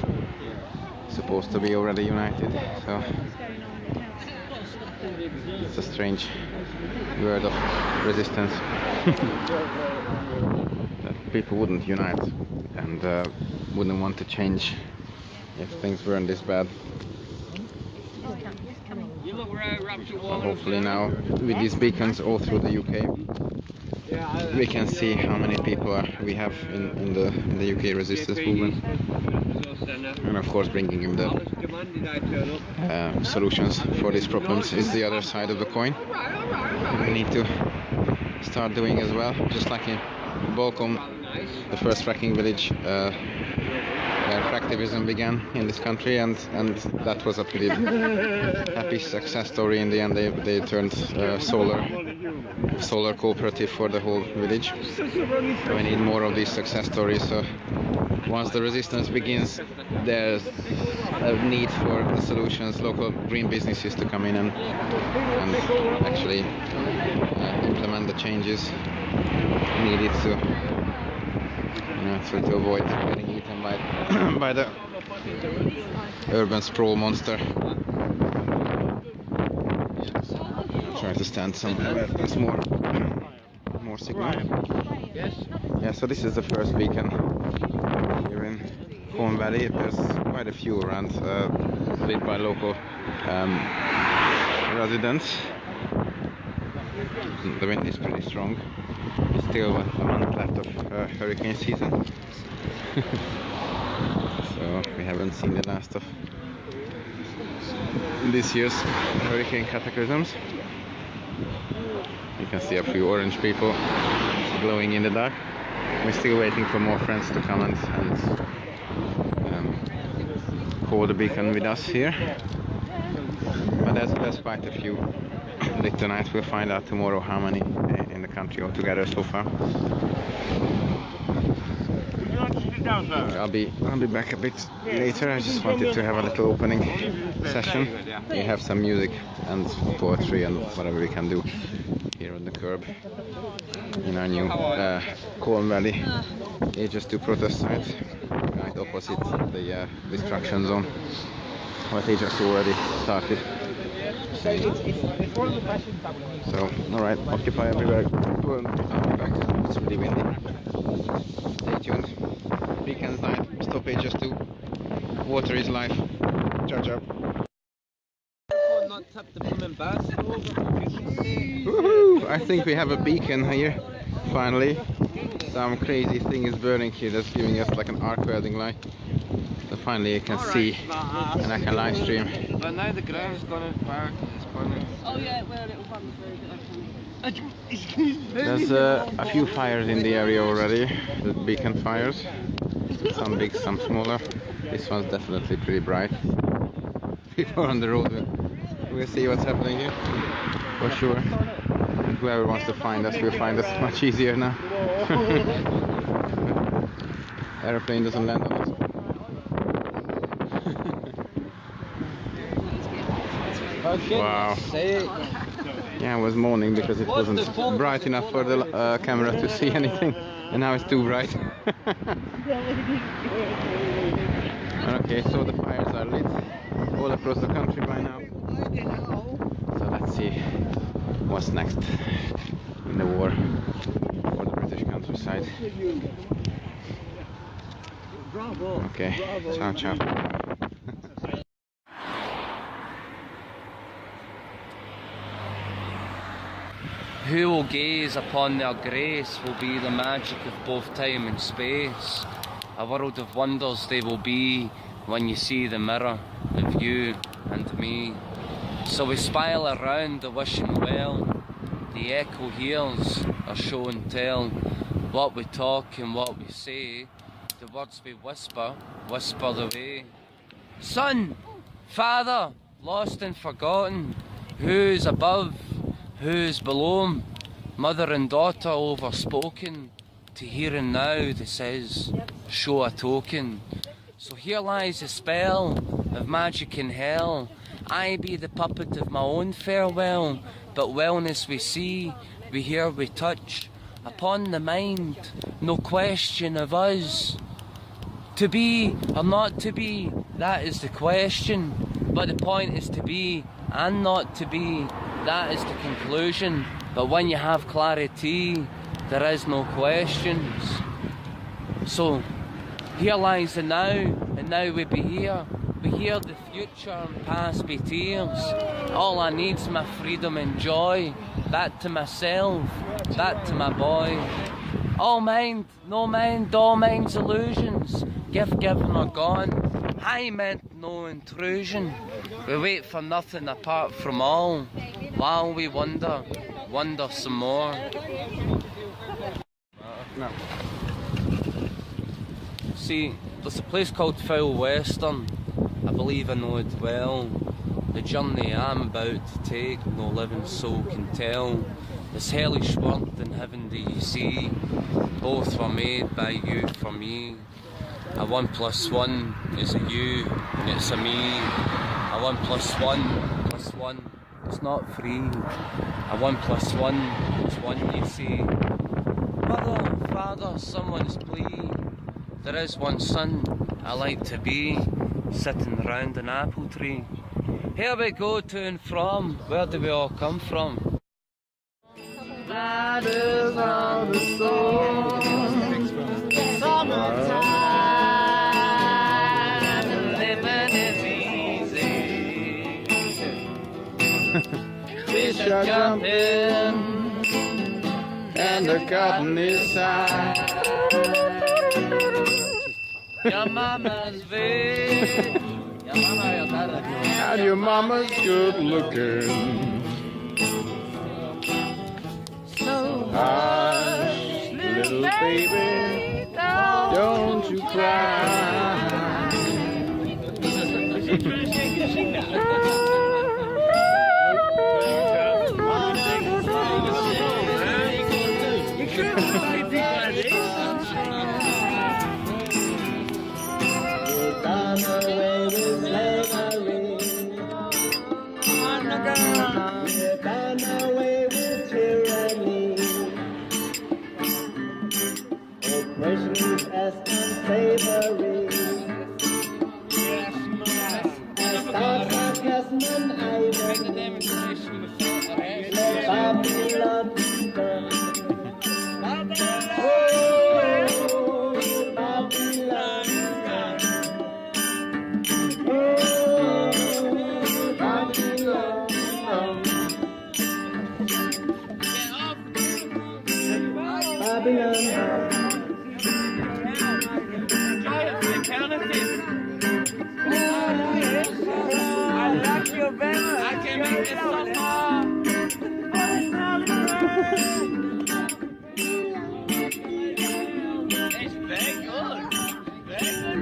supposed to be already united. So it's a strange word of resistance. That people wouldn't unite and wouldn't want to change if things weren't this bad. So hopefully now, with these beacons all through the UK, we can see how many people we have in the UK resistance movement, and of course bringing in the solutions for these problems is the other side of the coin. We need to start doing as well, just like in Bolcombe, the first fracking village where fractivism began in this country, and that was a pretty happy success story. In the end, they turned solar cooperative for the whole village. So we need more of these success stories. So once the resistance begins, there's a need for the solutions, local green businesses to come in and actually implement the changes needed to avoid getting eaten by the urban sprawl monster. Try to stand somewhere where there's more signal. Yeah, so this is the first beacon here in Colne Valley. There's quite a few around, lit by local residents. The wind is pretty strong. It's still a month left of hurricane season. So we haven't seen the last of this year's hurricane cataclysms. You can see a few orange people glowing in the dark. We're still waiting for more friends to come and hold the beacon with us here. But there's quite a few lit tonight. We'll find out tomorrow how many in the country altogether so far. I'll be back a bit later. I just wanted to have a little opening session. We have some music and poetry and whatever we can do here on the curb in our new Colne Valley HS2 protest site, right opposite the destruction zone. What HS2 already started. So, alright, occupy everywhere. I'll be back. It's really windy. Stay tuned. Beacons Night, stop HS2. Water is life. Ciao, ciao. Woohoo! I think we have a beacon here, finally. some crazy thing is burning here that's giving us like an arc welding light. So finally I can see and I can live stream. But now the ground's gone on fire because it's burning. Oh yeah, well it'll burn There's a few fires in the area already, the beacon fires. Some big, some smaller. This one's definitely pretty bright. People on the road we'll see what's happening here, for sure. And whoever wants to find us will find us much easier now. Airplane doesn't land on us. Wow. Yeah, I was moaning because it wasn't bright enough for the camera to see anything, and now it's too bright. Okay, so the fires are lit all across the country by now. So let's see what's next in the war for the British countryside. Okay, ciao ciao. Who will gaze upon their grace will be the magic of both time and space. A world of wonders they will be when you see the mirror of you and me. So we smile around the wishing well. The echo hears our show and tell. What we talk and what we say, the words we whisper, whispered away. Son, father, lost and forgotten, who's above, who's below? Mother and daughter overspoken, to here and now this is, show a token. So here lies a spell of magic in hell. I be the puppet of my own farewell, but wellness we see, we hear, we touch, upon the mind, no question of us. To be or not to be, that is the question, but the point is to be and not to be. That is the conclusion, but when you have clarity, there is no questions. So, here lies the now, and now we be here. We hear the future and past be tears. All I need's my freedom and joy. That to myself, that to my boy. All mind, no mind, all mind's illusions. Given or gone. I meant no intrusion. We wait for nothing apart from all, while we wonder some more. No. See, there's a place called Foul Western. I believe I know it well. The journey I'm about to take, no living soul can tell. This hellish world in heaven do you see? Both were made by you for me. A 1 + 1 is a you, and it's a me. A 1 + 1 + 1, it's not free. A 1 + 1 is 1, you see. Mother, father, someone's plea. There is one son I like to be, sitting round an apple tree. Here we go to and from, where do we all come from? That is how the storm, summertime. Fish are jumping and the cotton is high. Your mama's big, and your mama's good looking. So hush, little baby, don't you cry. As unsavory as sarcasm and irony. Babylon, oh, Babylon, oh, Babylon, Babylon. I can make it It's very good. Very good,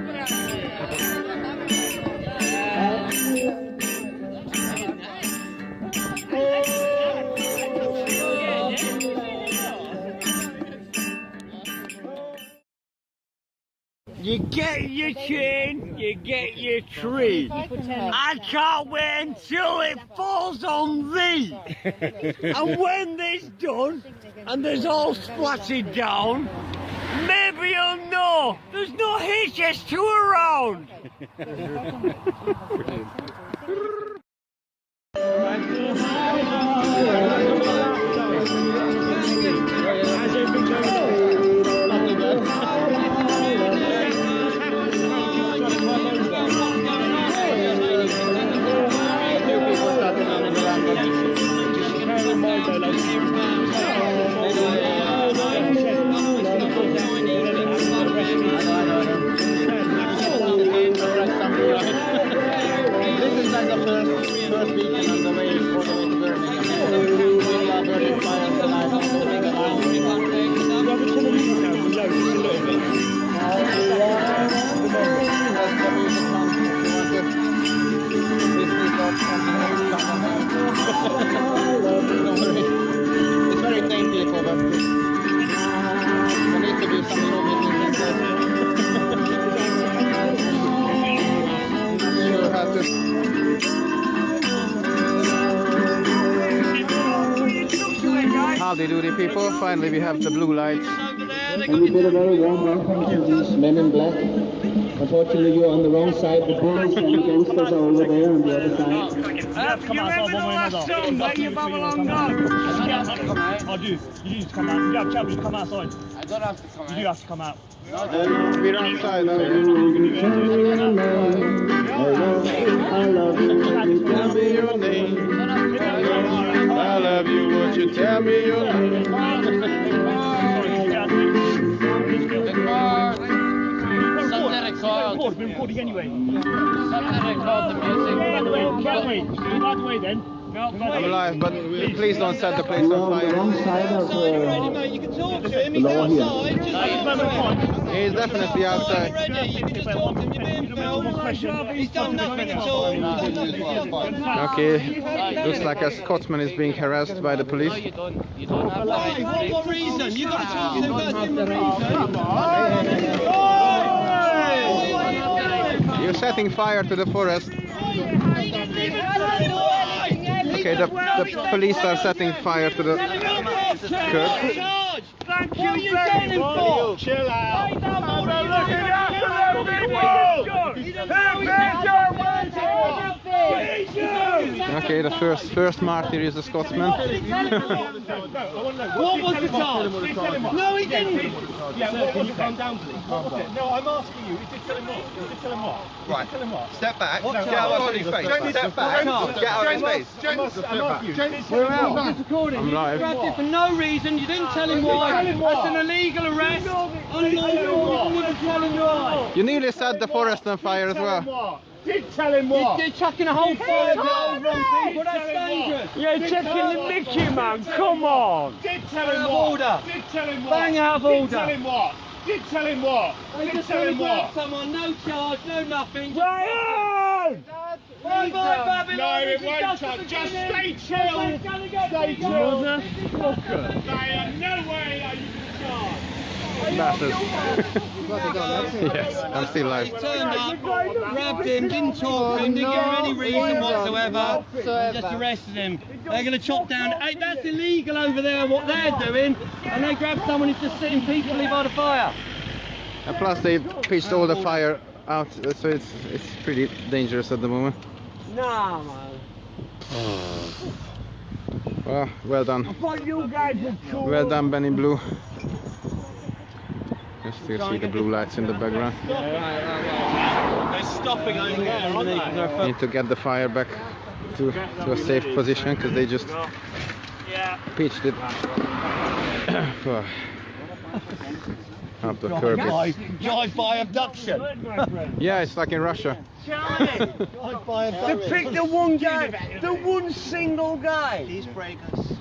You get your chain, you get your tree. I can't wait until it falls on thee. And when this done, and there's all splattered down, maybe you'll know there's no HS2 around. This is like the first weekend on the way all the way to Birmingham. We are burning fires alive on the way around. It's very tame people, but there needs to be some show business sure have to. Howdy doody people, finally we have the blue lights. And we did a very warm welcome to these men in black. Unfortunately, you're on the wrong side. The bullies and the gangsters are over there on the other side. You remember the last song that you Babylon got? I do. You need to come out. You have to come outside. I don't have to come out. You do have to come out. We're outside now. I love you. Tell me your name. I love you. Won't you tell me your name? We're recording anyway. Somebody record the music. By the way then. I'm live, but please don't set the place on fire. You can talk to him, he's outside. He's definitely outside. He's done nothing at all. Okay, looks like a Scotsman is being harassed by the police. You don't have that. What reason? You've got to talk to him about the reason. You're setting fire to the forest. Okay, the police are setting fire to the curb. What are you getting for? Chill out. Okay, the first martyr is a Scotsman. What was the charge? No, he didn't. Yeah, what was it? Calm down, please. What was it? No, I'm asking you. You did tell him what? You did tell him what? Right. Tell him what? Step back. What Get out of his face. Step back. Get out of his face. I'm live. Grabbed it for no reason. You didn't tell him why. That's an illegal arrest. Unlawful. You didn't tell him why. You nearly set the forest on fire as well. Did tell him what? You're chucking a whole fire over on people. That's dangerous. You're taking the mickey, man. Come on. Did tell him what? Did tell him what? Bang out of order. Did tell him what? Did tell him what? They just want to grab someone, no charge, no nothing. Ryan! Bye bye, Babylon. No, it won't charge. Just stay chill. Stay chill. Motherfucker. No way that you can charge. Bastards. Yes, I'm still live. He turned up, grabbed him, didn't talk to him, didn't give him any reason whatsoever, and just arrested him. They're going to chop down. Hey, that's illegal over there, what they're doing, and they grabbed someone who's just sitting peacefully by the fire. And plus they pitched all the fire out, so it's pretty dangerous at the moment. Nah, man. Well done. I thought you guys were cool. Well done, Benny Blue. You still see the blue lights in the background. They're stopping over there, aren't they? Need to get the fire back to a safe position because they just pitched it. Up the curb. Drive-by abduction. Yeah, it's like in Russia. Charlie! To pick the one guy, the one single guy. These breakers.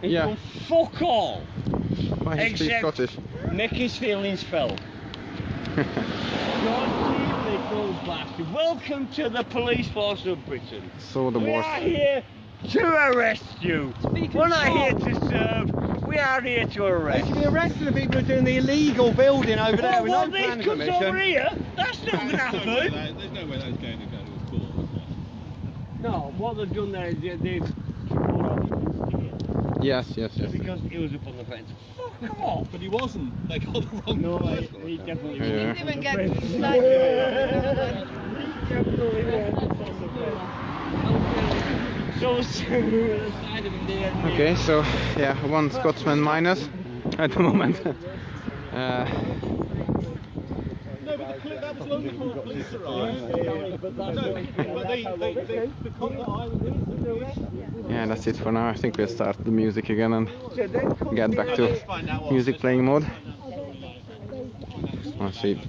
Yeah. Fuck all. Why he speaks Except Scottish? make his feelings felt. Welcome to the police force of Britain. So the We worst. are here to arrest you. We're not here to serve. We are here to arrest. They should be arresting the people who are doing the illegal building over there with no these planning cunts permission. over here, that's not going to happen. There's no way that's going to go to a court. No, what they've done there is they've Yes. because he was up on the fence. Fuck off! But he wasn't. They got the wrong. No, he definitely Yeah. wasn't. He didn't get He definitely wasn't on the fence. So the side of him there. Okay, so yeah, one Scotsman minus at the moment. No, but the clip, that was long before the police arrived. Yeah, that's it for now. I think we'll start the music again and get back to music playing mode. Once we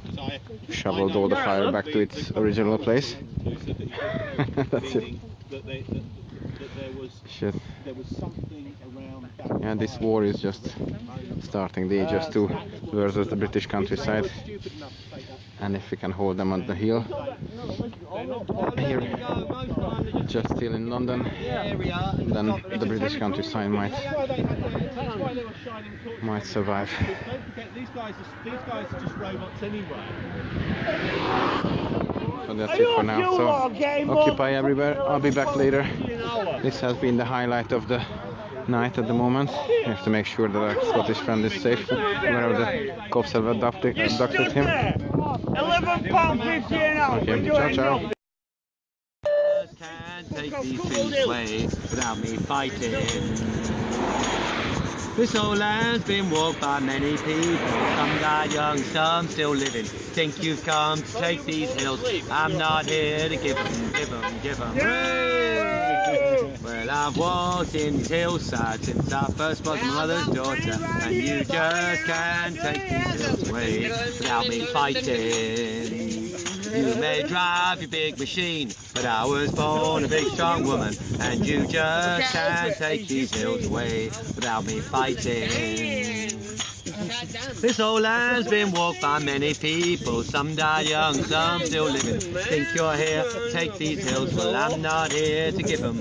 shoveled all the fire back to its original place. That's it. Shit. Yeah, this war is just starting. The HS2 versus the British countryside. And if we can hold them on the hill. Here, just still in London, then the British countryside might survive. Don't forget, these guys are just robots anyway. So that's it for now. So occupy everywhere. I'll be back later. This has been the highlight of the night at the moment. We have to make sure that our Scottish friend is safe wherever the cops have abducted him. £11.50 an hour. Okay, ciao ciao. Can't take these things away without me fighting. This old land's been walked by many people. Some died young, some still living. Think you've come to take these hills? I'm not here to give them. Well, I've walked in these hillsides since I first was my mother's daughter, and you just can't take these hills away without me fighting. You may drive your big machine, but I was born a big strong woman, and you just can't take these hills away without me fighting. This old land's been walked by many people. Some died young, some still living. Think you're here, take these hills. Well, I'm not here to give them.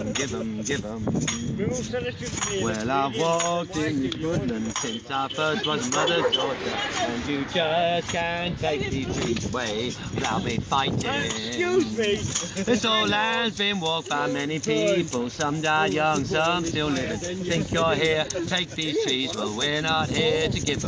Well, I've walked in this woodland since I first was mother's daughter, and you just can't take these trees away without me fighting. Excuse me. This old land's been walked by many people. Some died young, some still living. Think you're here, take these trees. Well, we're not here to give them.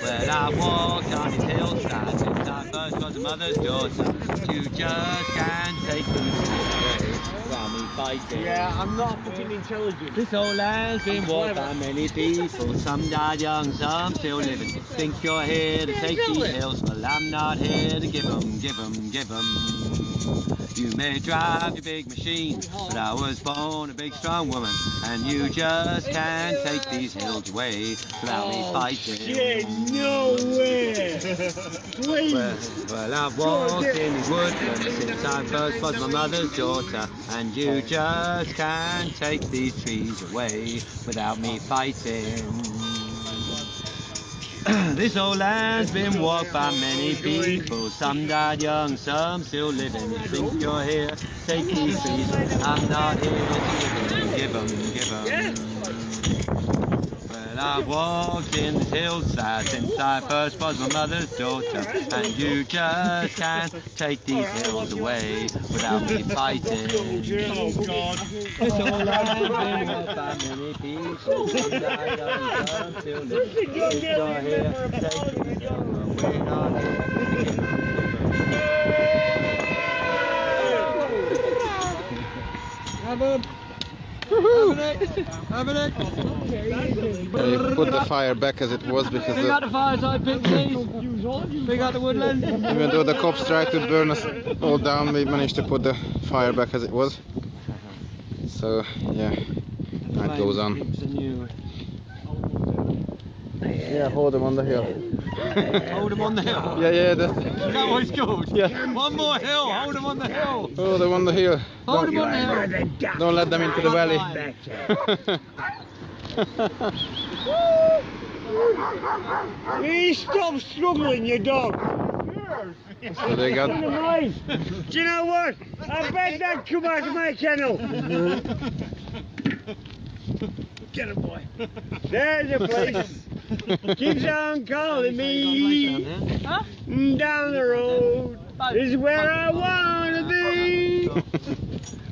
Well, I've walked on this hillside since I first was a mother's daughter. You just can't take these trees away without me fighting. Yeah, I'm not fucking intelligent. This old land's been walked by many people. Some died young, some still living. Think you're here to take these hills? Well, I'm not here to give them. You may drive your big machine, but I was born a big strong woman, and you just can't take these hills away without me fighting. Shit, no way! Please! Well, I've walked in the woodland since I first was my mother's daughter, and you just can't take these trees away without me fighting. This old land's been walked by many people. Some died young, some still living. You think you're here, take these trees. I'm not here to give them. Well, I've walked in this hillside since I first was my mother's daughter, and you just can't take these hills away without me fighting. Oh, God. This old land's been walked by many people. Some died young, some still living. Think you're here, take these hills away. We're not here to give them. They put the fire back as it was because Big out the fireside picnic. Big out the woodland. even though the cops tried to burn us all down, we managed to put the fire back as it was. So yeah, night goes on. Yeah, hold them on the hill. Hold them on the hill? Yeah, that's... Is that what it's called? Yeah. One more hill, hold them on the hill. Hold them on the hill. Hold them on the hill. Don't let them into the valley. Please stop struggling, you dog. So they got... Do you know what? I bet that come out of my kennel. Get him, boy. There's a place. Keeps on calling me. Down the road is where I wanna be.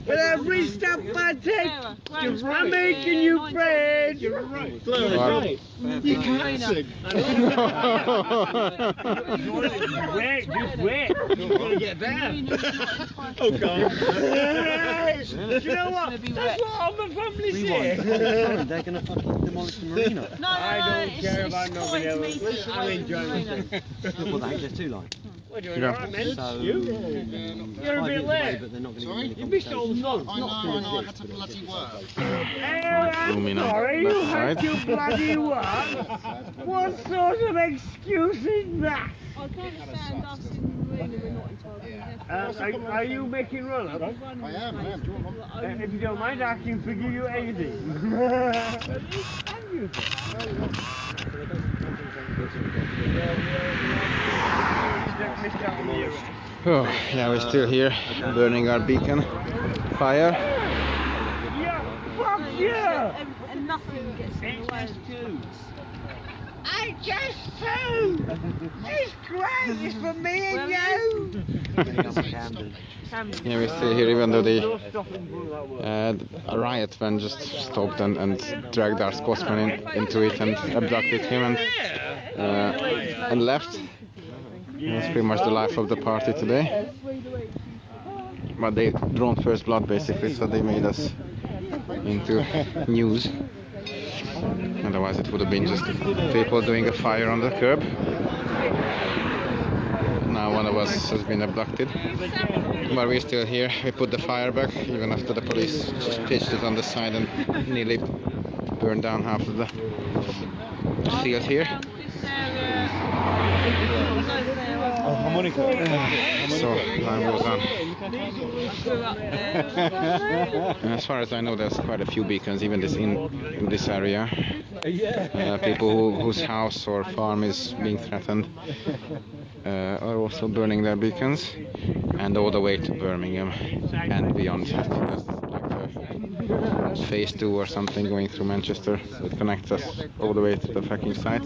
But every step I take, I'm making you friends. You're right. Right. You can't sing. Wait, just wait. You're going to get better. Oh, God. Do you know what? That's what all my family say. They're going to fucking demolish the marina. I don't care about nobody else. I'm enjoying it. Well, the HS2 line. What are you doing, right, man? So, You're a bit late. But they're not going to You missed all the fun. I know, I had to bloody work. Zoom in on Sorry, you that had side. to bloody work? What sort of excuse is that? I can't stand us in the marina, we're not entitled. Are you making run up? I am. If you don't mind, I can forgive you anything. Oh, yeah, we're still here, burning our beacon fire. Yeah, fuck yeah! And nothing gets in the way. HS2! It's great, it's for me and you! Yeah, we're still here even though the riot van just stopped and dragged our Scotsman into it and abducted him and left. That's pretty much the life of the party today. But they drawn first blood basically, so they made us into news. Otherwise it would have been just people doing a fire on the curb. Now one of us has been abducted. But we're still here. We put the fire back even after the police just pitched it on the side and nearly burned down half of the field here. So time goes on. And as far as I know, there's quite a few beacons, even in this area. People whose house or farm is being threatened are also burning their beacons, and all the way to Birmingham and beyond. Phase 2 or something going through Manchester that connects us all the way to the fucking site.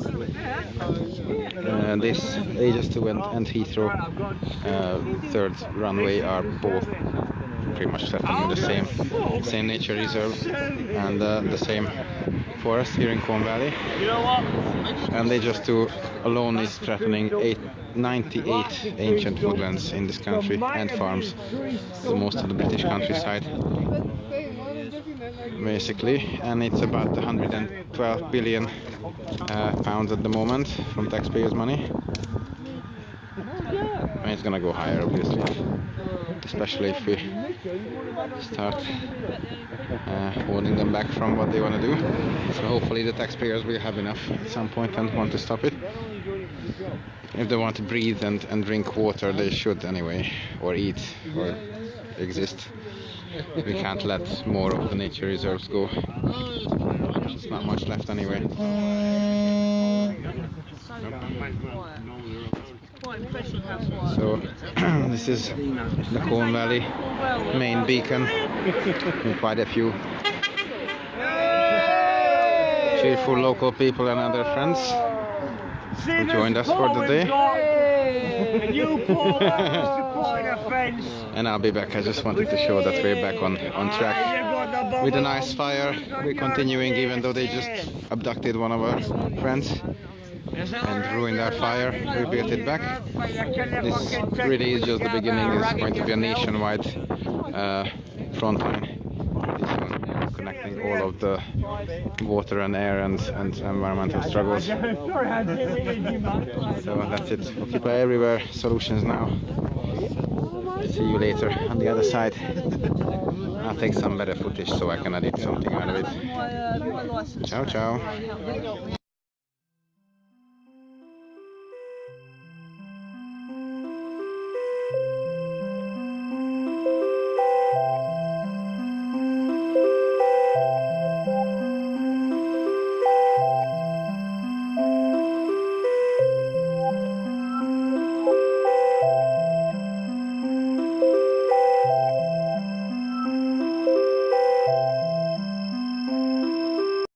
This HS2 and Heathrow third runway are both pretty much threatening the same nature reserve and the same forest here in Corn Valley. And HS2 alone is threatening 98 ancient woodlands in this country and farms, so most of the British countryside basically, and it's about 112 billion pounds at the moment from taxpayers' money. And it's gonna go higher obviously, especially if we start holding them back from what they want to do. So hopefully the taxpayers will have enough at some point and want to stop it. If they want to breathe and drink water, they should anyway, or eat or exist. We can't let more of the nature reserves go. There's not much left anyway. So this is the Corn Valley main beacon, with quite a few cheerful local people and other friends who joined us for the day. And I'll be back. I just wanted to show that we're back on track with a nice fire. We're continuing even though they just abducted one of our friends and ruined our fire. We built it back. This really is just the beginning. It's going to be a nationwide front line. This one connecting all of the water and air and environmental struggles. So that's it. Occupy Everywhere Solutions now. See you later on the other side. I'll take some better footage so I can edit something out of it. Ciao, ciao.